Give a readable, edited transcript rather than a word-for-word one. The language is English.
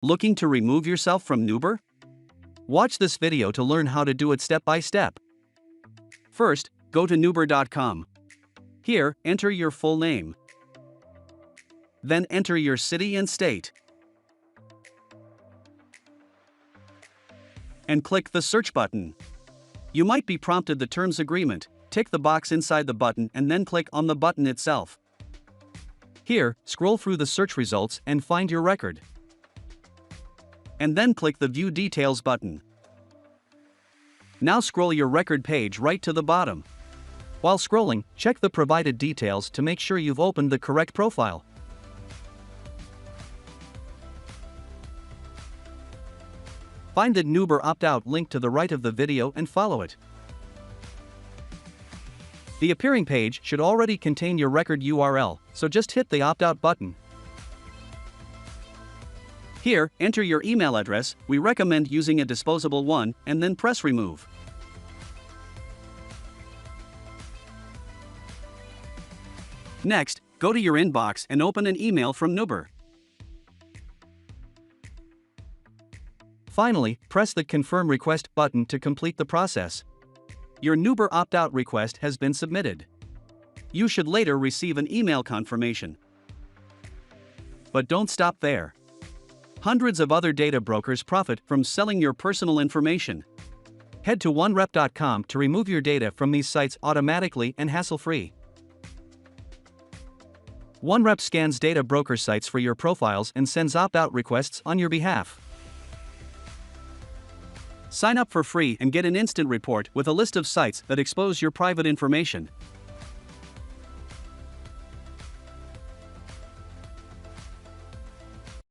Looking to remove yourself from Nuwber? Watch this video to learn how to do it step by step. First, go to Nuwber.com. Here, enter your full name. Then enter your city and state. And click the search button. You might be prompted the terms agreement. Tick the box inside the button and then click on the button itself. Here, scroll through the search results and find your record. And then click the View Details button. Now scroll your record page right to the bottom. While scrolling, check the provided details to make sure you've opened the correct profile. Find the Nuwber opt-out link to the right of the video and follow it. The appearing page should already contain your record URL, so just hit the opt-out button. Here, enter your email address. We recommend using a disposable one, and then press remove. Next, go to your inbox and open an email from Nuwber. Finally, press the Confirm Request button to complete the process. Your Nuwber opt-out request has been submitted. You should later receive an email confirmation. But don't stop there. Hundreds of other data brokers profit from selling your personal information. Head to OneRep.com to remove your data from these sites automatically and hassle-free. OneRep scans data broker sites for your profiles and sends opt-out requests on your behalf. Sign up for free and get an instant report with a list of sites that expose your private information.